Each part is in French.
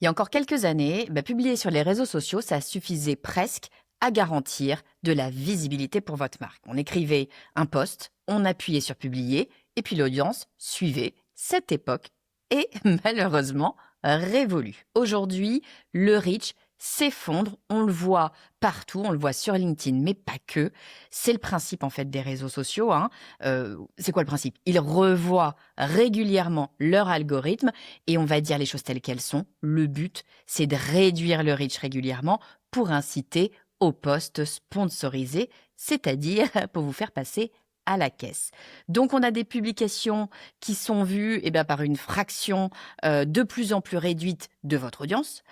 Il y a encore quelques années, publier sur les réseaux sociaux, ça suffisait presque à garantir de la visibilité pour votre marque. On écrivait un post, on appuyait sur publier, et puis l'audience suivait. Cette époque est malheureusement révolue. Aujourd'hui, le reach s'effondre, on le voit partout, on le voit sur LinkedIn, mais pas que. C'est le principe en fait des réseaux sociaux, hein. C'est quoi le principe? Ils revoient régulièrement leur algorithme et on va dire les choses telles qu'elles sont. Le but, c'est de réduire le reach régulièrement pour inciter au post sponsorisé, c'est-à-dire pour vous faire passer à la caisse. Donc, on a des publications qui sont vues par une fraction de plus en plus réduite de votre audience.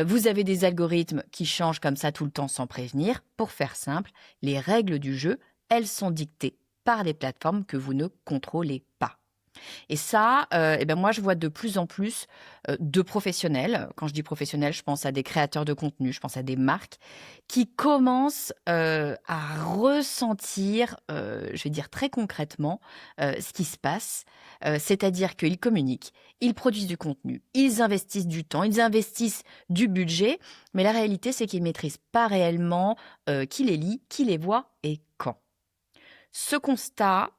Vous avez des algorithmes qui changent comme ça tout le temps sans prévenir. Pour faire simple, les règles du jeu, elles sont dictées par les plateformes que vous ne contrôlez pas. Et ça, moi, je vois de plus en plus de professionnels. Quand je dis professionnels, je pense à des créateurs de contenu, je pense à des marques qui commencent à ressentir, je vais dire très concrètement, ce qui se passe. C'est-à-dire qu'ils communiquent, ils produisent du contenu, ils investissent du temps, ils investissent du budget, mais la réalité, c'est qu'ils ne maîtrisent pas réellement qui les lit, qui les voit et quand. Ce constat,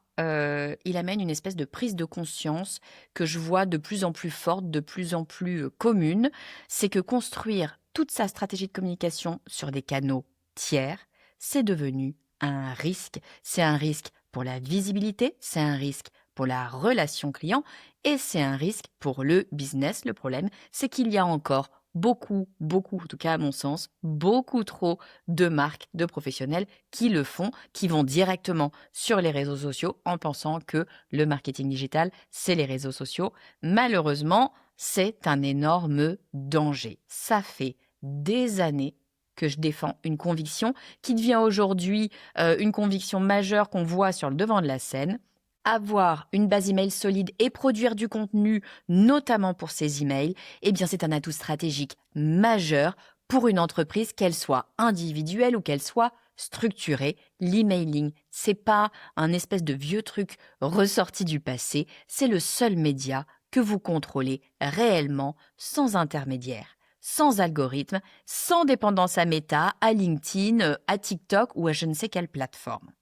il amène une espèce de prise de conscience que je vois de plus en plus forte, de plus en plus, commune. C'est que construire toute sa stratégie de communication sur des canaux tiers, c'est devenu un risque. C'est un risque pour la visibilité, c'est un risque pour la relation client et c'est un risque pour le business. Le problème, c'est qu'il y a encore beaucoup, en tout cas à mon sens, beaucoup trop de marques, de professionnels qui le font, qui vont directement sur les réseaux sociaux en pensant que le marketing digital, c'est les réseaux sociaux. Malheureusement, c'est un énorme danger. Ça fait des années que je défends une conviction qui devient aujourd'hui une conviction majeure qu'on voit sur le devant de la scène. Avoir une base email solide et produire du contenu, notamment pour ces emails, c'est un atout stratégique majeur pour une entreprise, qu'elle soit individuelle ou qu'elle soit structurée. L'emailing, c'est pas un espèce de vieux truc ressorti du passé, c'est le seul média que vous contrôlez réellement, sans intermédiaire, sans algorithme, sans dépendance à Meta, à LinkedIn, à TikTok ou à je ne sais quelle plateforme.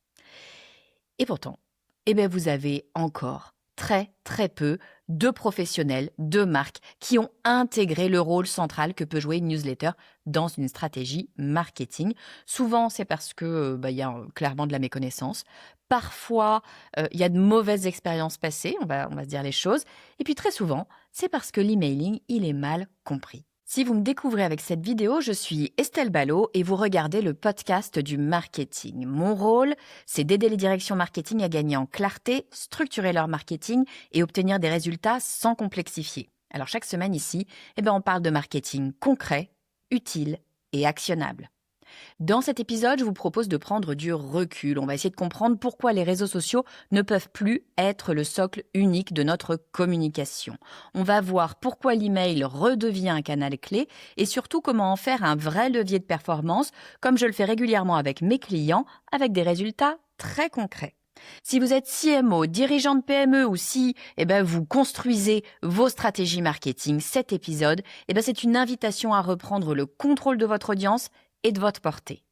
Et pourtant, vous avez encore très peu de professionnels, de marques qui ont intégré le rôle central que peut jouer une newsletter dans une stratégie marketing. Souvent, c'est parce que y a clairement de la méconnaissance. Parfois, il y a de mauvaises expériences passées, on va se dire les choses. Et puis très souvent, c'est parce que l'emailing, il est mal compris. Si vous me découvrez avec cette vidéo, je suis Estelle Ballot et vous regardez le podcast du marketing. Mon rôle, c'est d'aider les directions marketing à gagner en clarté, structurer leur marketing et obtenir des résultats sans complexifier. Alors chaque semaine ici, on parle de marketing concret, utile et actionnable. Dans cet épisode, je vous propose de prendre du recul. On va essayer de comprendre pourquoi les réseaux sociaux ne peuvent plus être le socle unique de notre communication. On va voir pourquoi l'email redevient un canal clé et surtout comment en faire un vrai levier de performance, comme je le fais régulièrement avec mes clients, avec des résultats très concrets. Si vous êtes CMO, dirigeant de PME ou si vous construisez vos stratégies marketing, cet épisode, c'est une invitation à reprendre le contrôle de votre audience et de votre portée.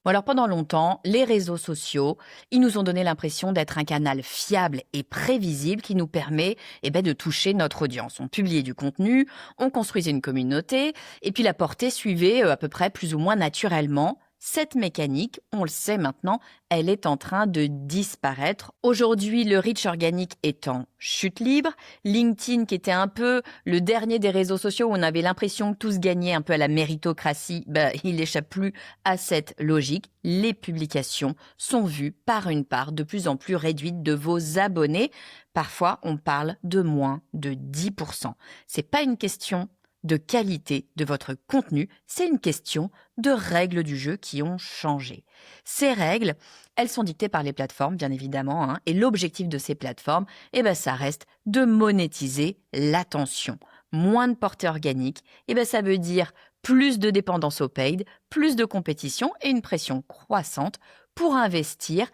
Bon, alors pendant longtemps, les réseaux sociaux, ils nous ont donné l'impression d'être un canal fiable et prévisible qui nous permet de toucher notre audience. On publiait du contenu, on construisait une communauté et puis la portée suivait à peu près plus ou moins naturellement. Cette mécanique, on le sait maintenant, elle est en train de disparaître. Aujourd'hui, le reach organique est en chute libre. LinkedIn, qui était un peu le dernier des réseaux sociaux où on avait l'impression que tous gagnaient un peu à la méritocratie, il n'échappe plus à cette logique. Les publications sont vues par une part de plus en plus réduite de vos abonnés. Parfois, on parle de moins de 10%. C'est pas une question de qualité de votre contenu, c'est une question de règles du jeu qui ont changé. Ces règles, elles sont dictées par les plateformes, bien évidemment, et l'objectif de ces plateformes, ça reste de monétiser l'attention. Moins de portée organique, ça veut dire plus de dépendance au paid, plus de compétition et une pression croissante pour investir,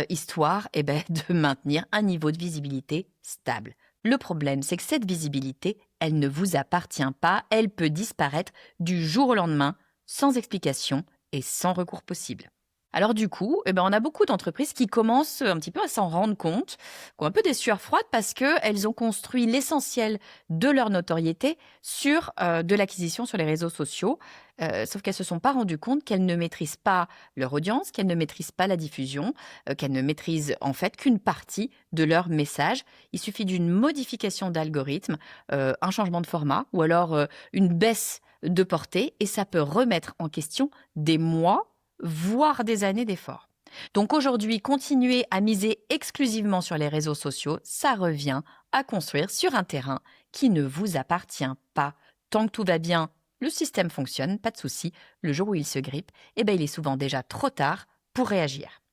histoire de maintenir un niveau de visibilité stable. Le problème, c'est que cette visibilité, elle ne vous appartient pas, elle peut disparaître du jour au lendemain, sans explication et sans recours possible. Alors du coup, on a beaucoup d'entreprises qui commencent un petit peu à s'en rendre compte, qui ont un peu des sueurs froides parce qu'elles ont construit l'essentiel de leur notoriété sur de l'acquisition sur les réseaux sociaux, sauf qu'elles ne se sont pas rendues compte qu'elles ne maîtrisent pas leur audience, qu'elles ne maîtrisent pas la diffusion, qu'elles ne maîtrisent en fait qu'une partie de leur message. Il suffit d'une modification d'algorithme, un changement de format ou alors une baisse de portée et ça peut remettre en question des mois voire des années d'efforts. Donc aujourd'hui, continuer à miser exclusivement sur les réseaux sociaux, ça revient à construire sur un terrain qui ne vous appartient pas. Tant que tout va bien, le système fonctionne, pas de souci. Le jour où il se grippe, il est souvent déjà trop tard pour réagir.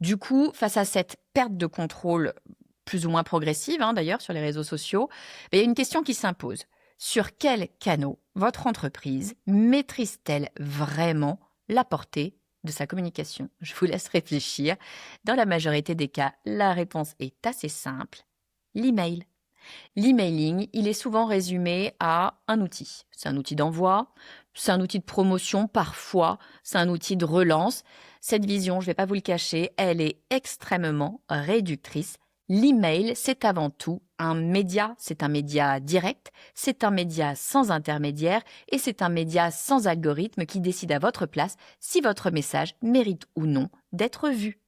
Du coup, face à cette perte de contrôle plus ou moins progressive, d'ailleurs, sur les réseaux sociaux, il y a une question qui s'impose. Sur quels canaux votre entreprise maîtrise-t-elle vraiment la portée de sa communication? Je vous laisse réfléchir. Dans la majorité des cas, la réponse est assez simple. L'email. L'emailing, il est souvent résumé à un outil. C'est un outil d'envoi, c'est un outil de promotion parfois, c'est un outil de relance. Cette vision, je ne vais pas vous le cacher, elle est extrêmement réductrice. L'email, c'est avant tout un média. C'est un média direct, c'est un média sans intermédiaire et c'est un média sans algorithme qui décide à votre place si votre message mérite ou non d'être vu.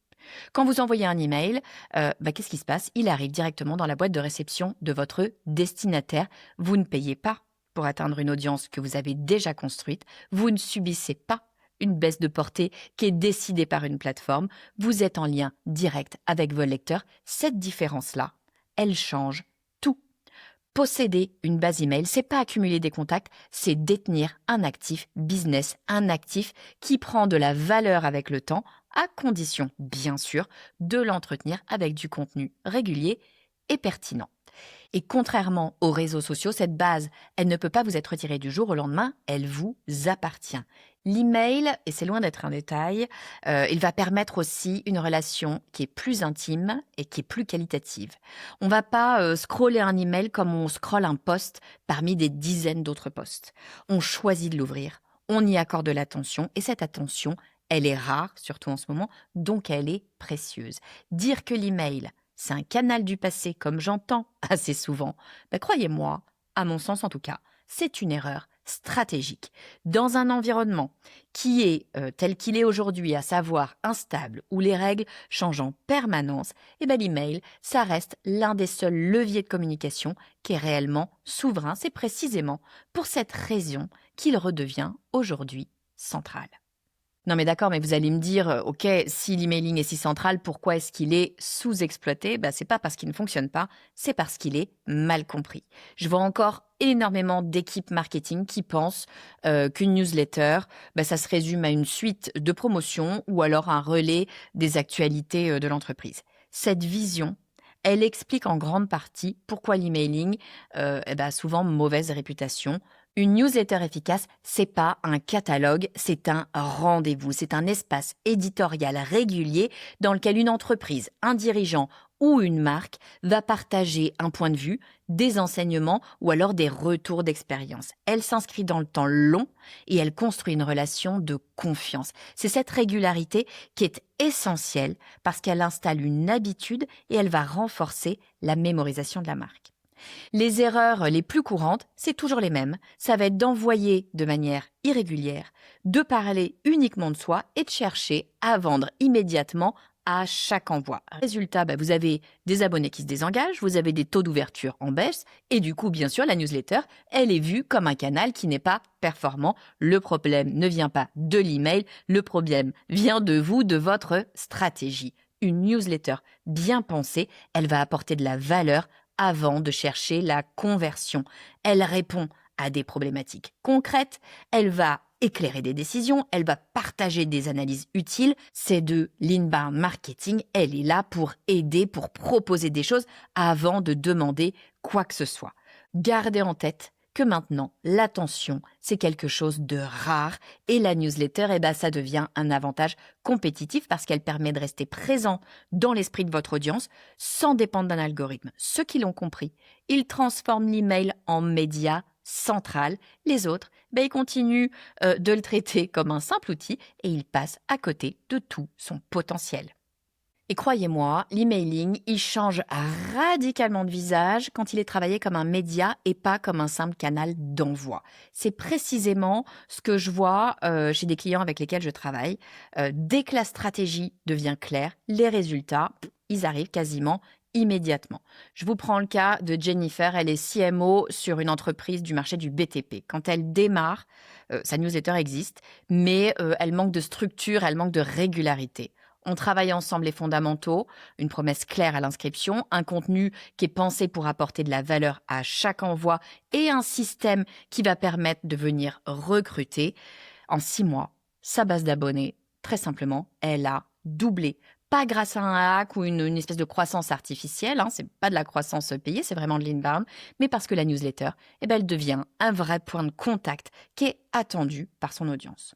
Quand vous envoyez un email, qu'est-ce qui se passe? Il arrive directement dans la boîte de réception de votre destinataire. Vous ne payez pas pour atteindre une audience que vous avez déjà construite. Vous ne subissez pas une baisse de portée qui est décidée par une plateforme. Vous êtes en lien direct avec vos lecteurs. Cette différence-là, elle change tout. Posséder une base email, c'est pas accumuler des contacts, c'est détenir un actif business, un actif qui prend de la valeur avec le temps, à condition, bien sûr, de l'entretenir avec du contenu régulier et pertinent. Et contrairement aux réseaux sociaux, cette base, elle ne peut pas vous être retirée du jour au lendemain, elle vous appartient. L'email, et c'est loin d'être un détail, il va permettre aussi une relation qui est plus intime et qui est plus qualitative. On ne va pas scroller un email comme on scrolle un post parmi des dizaines d'autres posts. On choisit de l'ouvrir, on y accorde de l'attention et cette attention, elle est rare, surtout en ce moment, donc elle est précieuse. Dire que l'email, c'est un canal du passé, comme j'entends assez souvent, croyez-moi, à mon sens en tout cas, c'est une erreur stratégique. Dans un environnement qui est tel qu'il est aujourd'hui, à savoir instable, où les règles changent en permanence, l'email, ça reste l'un des seuls leviers de communication qui est réellement souverain. C'est précisément pour cette raison qu'il redevient aujourd'hui central. Non mais d'accord, mais vous allez me dire, ok, si l'emailing est si central, pourquoi est-ce qu'il est sous-exploité? C'est pas parce qu'il ne fonctionne pas, c'est parce qu'il est mal compris. Je vois encore énormément d'équipes marketing qui pensent qu'une newsletter, ça se résume à une suite de promotions ou alors un relais des actualités de l'entreprise. Cette vision, elle explique en grande partie pourquoi l'emailing a souvent mauvaise réputation. Une newsletter efficace, c'est pas un catalogue, c'est un rendez-vous, c'est un espace éditorial régulier dans lequel une entreprise, un dirigeant ou une marque va partager un point de vue, des enseignements ou alors des retours d'expérience. Elle s'inscrit dans le temps long et elle construit une relation de confiance. C'est cette régularité qui est essentielle parce qu'elle installe une habitude et elle va renforcer la mémorisation de la marque. Les erreurs les plus courantes, c'est toujours les mêmes. Ça va être d'envoyer de manière irrégulière, de parler uniquement de soi et de chercher à vendre immédiatement à chaque envoi. Résultat, vous avez des abonnés qui se désengagent, vous avez des taux d'ouverture en baisse et du coup, bien sûr, la newsletter, elle est vue comme un canal qui n'est pas performant. Le problème ne vient pas de l'email, le problème vient de vous, de votre stratégie. Une newsletter bien pensée, elle va apporter de la valeur avant de chercher la conversion. Elle répond à des problématiques concrètes, elle va éclairer des décisions, elle va partager des analyses utiles. C'est de l'inbound marketing, elle est là pour aider, pour proposer des choses avant de demander quoi que ce soit. Gardez en tête que maintenant, l'attention, c'est quelque chose de rare et la newsletter, ça devient un avantage compétitif parce qu'elle permet de rester présent dans l'esprit de votre audience sans dépendre d'un algorithme. Ceux qui l'ont compris, ils transforment l'email en média central. Les autres, ils continuent de le traiter comme un simple outil et ils passent à côté de tout son potentiel. Et croyez-moi, l'emailing, il change radicalement de visage quand il est travaillé comme un média et pas comme un simple canal d'envoi. C'est précisément ce que je vois chez des clients avec lesquels je travaille. Dès que la stratégie devient claire, les résultats, ils arrivent quasiment immédiatement. Je vous prends le cas de Jennifer, elle est CMO sur une entreprise du marché du BTP. Quand elle démarre, sa newsletter existe, mais elle manque de structure, elle manque de régularité. On travaille ensemble les fondamentaux, une promesse claire à l'inscription, un contenu qui est pensé pour apporter de la valeur à chaque envoi et un système qui va permettre de venir recruter. En 6 mois, sa base d'abonnés, très simplement, elle a doublé. Pas grâce à un hack ou une espèce de croissance artificielle, c'est pas de la croissance payée, c'est vraiment de l'inbound, mais parce que la newsletter, elle devient un vrai point de contact qui est attendu par son audience.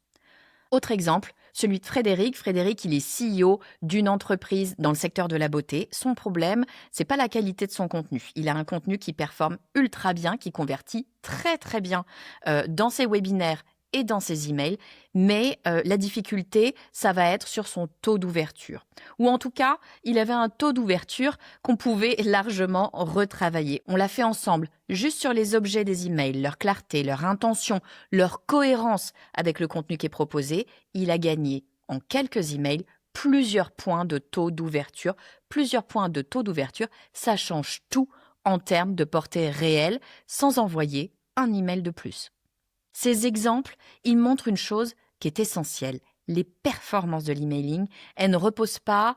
Autre exemple, celui de Frédéric. Frédéric, il est CEO d'une entreprise dans le secteur de la beauté. Son problème, c'est pas la qualité de son contenu. Il a un contenu qui performe ultra bien, qui convertit très très bien dans ses webinaires et dans ses emails, mais la difficulté, ça va être sur son taux d'ouverture. Ou en tout cas, il avait un taux d'ouverture qu'on pouvait largement retravailler. On l'a fait ensemble, juste sur les objets des emails, leur clarté, leur intention, leur cohérence avec le contenu qui est proposé. Il a gagné en quelques emails plusieurs points de taux d'ouverture. Plusieurs points de taux d'ouverture, ça change tout en termes de portée réelle sans envoyer un email de plus. Ces exemples, ils montrent une chose qui est essentielle. Les performances de l'emailing, elles ne reposent pas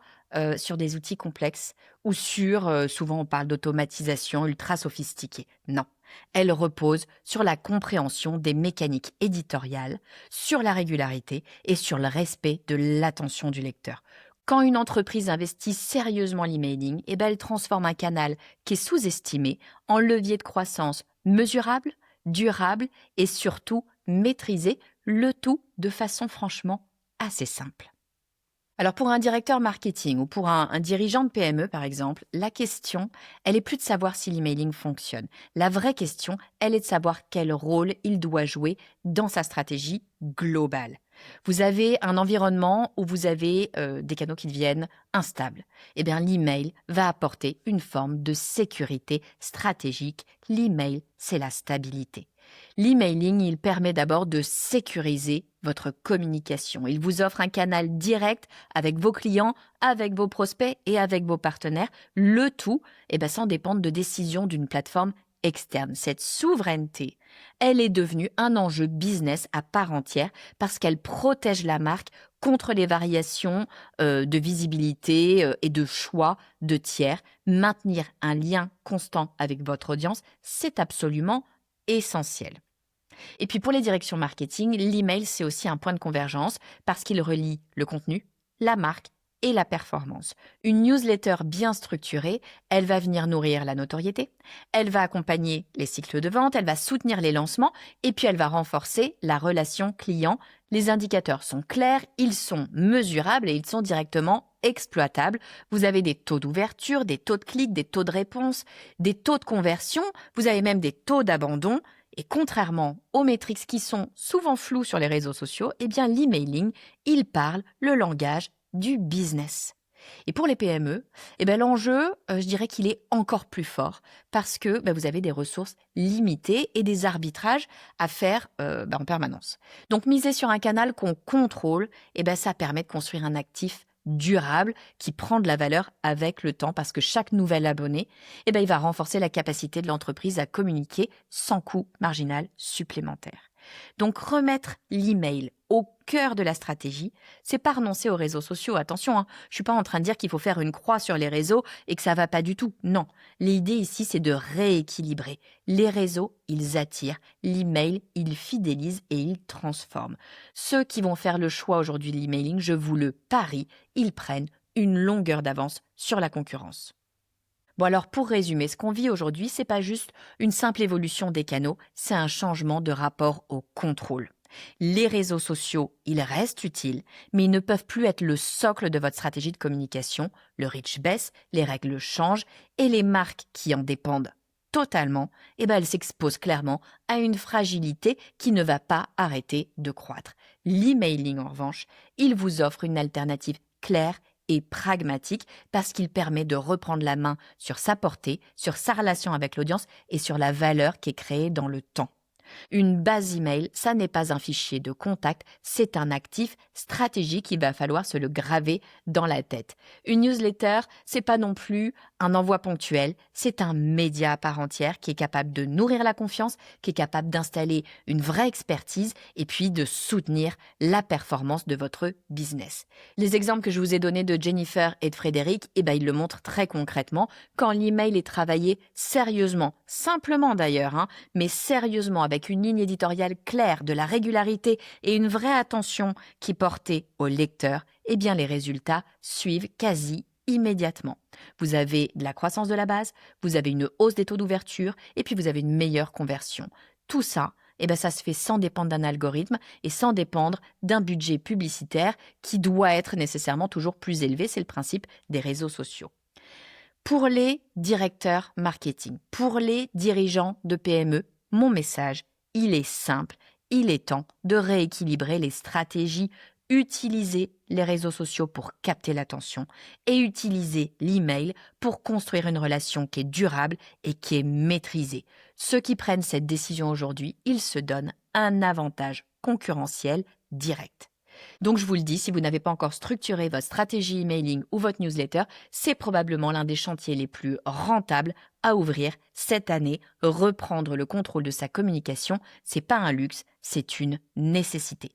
sur des outils complexes ou sur, souvent on parle d'automatisation ultra sophistiquée. Non, elles reposent sur la compréhension des mécaniques éditoriales, sur la régularité et sur le respect de l'attention du lecteur. Quand une entreprise investit sérieusement l'emailing, elle transforme un canal qui est sous-estimé en levier de croissance mesurable, durable et surtout maîtrisé, le tout de façon franchement assez simple. Alors pour un directeur marketing ou pour un dirigeant de PME par exemple, la question, elle est plus de savoir si l'emailing fonctionne. La vraie question, elle est de savoir quel rôle il doit jouer dans sa stratégie globale. Vous avez un environnement où vous avez des canaux qui deviennent instables. Eh bien, l'email va apporter une forme de sécurité stratégique. L'email, c'est la stabilité. L'emailing, il permet d'abord de sécuriser votre communication. Il vous offre un canal direct avec vos clients, avec vos prospects et avec vos partenaires. Le tout, sans dépendre de décisions d'une plateforme externe. Cette souveraineté, elle est devenue un enjeu business à part entière parce qu'elle protège la marque contre les variations de visibilité et de choix de tiers. Maintenir un lien constant avec votre audience, c'est absolument essentiel. Et puis pour les directions marketing, l'email, c'est aussi un point de convergence parce qu'il relie le contenu, la marque et la performance. Une newsletter bien structurée, elle va venir nourrir la notoriété, elle va accompagner les cycles de vente, elle va soutenir les lancements et puis elle va renforcer la relation client. Les indicateurs sont clairs, ils sont mesurables et ils sont directement exploitables. Vous avez des taux d'ouverture, des taux de clics, des taux de réponse, des taux de conversion, vous avez même des taux d'abandon. Et contrairement aux métriques qui sont souvent floues sur les réseaux sociaux, l'emailing, il parle le langage du business. Et pour les PME, l'enjeu, je dirais qu'il est encore plus fort parce que vous avez des ressources limitées et des arbitrages à faire en permanence. Donc, miser sur un canal qu'on contrôle, ça permet de construire un actif durable qui prend de la valeur avec le temps parce que chaque nouvel abonné, il va renforcer la capacité de l'entreprise à communiquer sans coût marginal supplémentaire. Donc remettre l'email au cœur de la stratégie, c'est pas renoncer aux réseaux sociaux. Attention, je suis pas en train de dire qu'il faut faire une croix sur les réseaux et que ça va pas du tout. Non, l'idée ici, c'est de rééquilibrer. Les réseaux, ils attirent. L'email, il fidélise et il transforme. Ceux qui vont faire le choix aujourd'hui de l'emailing, je vous le parie, ils prennent une longueur d'avance sur la concurrence. Bon alors pour résumer, ce qu'on vit aujourd'hui, c'est pas juste une simple évolution des canaux, c'est un changement de rapport au contrôle. Les réseaux sociaux, ils restent utiles, mais ils ne peuvent plus être le socle de votre stratégie de communication. Le reach baisse, les règles changent et les marques qui en dépendent totalement, elles s'exposent clairement à une fragilité qui ne va pas arrêter de croître. L'emailing, en revanche, il vous offre une alternative claire et pragmatique parce qu'il permet de reprendre la main sur sa portée, sur sa relation avec l'audience et sur la valeur qui est créée dans le temps. Une base email, ça n'est pas un fichier de contact, c'est un actif stratégique, il va falloir se le graver dans la tête. Une newsletter, c'est pas non plus un envoi ponctuel, c'est un média à part entière qui est capable de nourrir la confiance, qui est capable d'installer une vraie expertise et puis de soutenir la performance de votre business. Les exemples que je vous ai donnés de Jennifer et de Frédéric, ils le montrent très concrètement quand l'email est travaillé sérieusement, simplement d'ailleurs, mais sérieusement avec une ligne éditoriale claire, de la régularité et une vraie attention qui est portée au lecteur, les résultats suivent quasi immédiatement. Vous avez de la croissance de la base, vous avez une hausse des taux d'ouverture et puis vous avez une meilleure conversion. Tout ça, ça se fait sans dépendre d'un algorithme et sans dépendre d'un budget publicitaire qui doit être nécessairement toujours plus élevé. C'est le principe des réseaux sociaux. Pour les directeurs marketing, pour les dirigeants de PME, mon message, il est simple. Il est temps de rééquilibrer les stratégies, utiliser les réseaux sociaux pour capter l'attention et utiliser l'email pour construire une relation qui est durable et qui est maîtrisée. Ceux qui prennent cette décision aujourd'hui, ils se donnent un avantage concurrentiel direct. Donc je vous le dis, si vous n'avez pas encore structuré votre stratégie emailing ou votre newsletter, c'est probablement l'un des chantiers les plus rentables à ouvrir cette année. Reprendre le contrôle de sa communication, c'est pas un luxe, c'est une nécessité.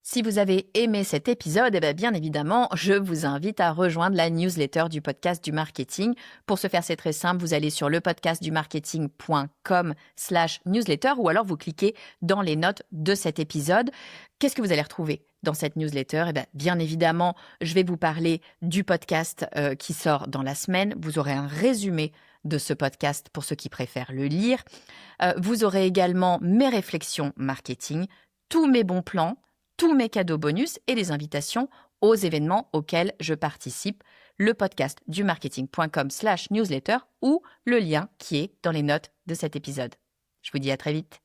Si vous avez aimé cet épisode, bien évidemment, je vous invite à rejoindre la newsletter du podcast du marketing. Pour ce faire, c'est très simple, vous allez sur lepodcastdumarketing.com/newsletter ou alors vous cliquez dans les notes de cet épisode. Qu'est-ce que vous allez retrouver dans cette newsletter? Bien évidemment, je vais vous parler du podcast qui sort dans la semaine. Vous aurez un résumé de ce podcast pour ceux qui préfèrent le lire. Vous aurez également mes réflexions marketing, tous mes bons plans, tous mes cadeaux bonus et les invitations aux événements auxquels je participe, le podcast du marketing.com/newsletter ou le lien qui est dans les notes de cet épisode. Je vous dis à très vite.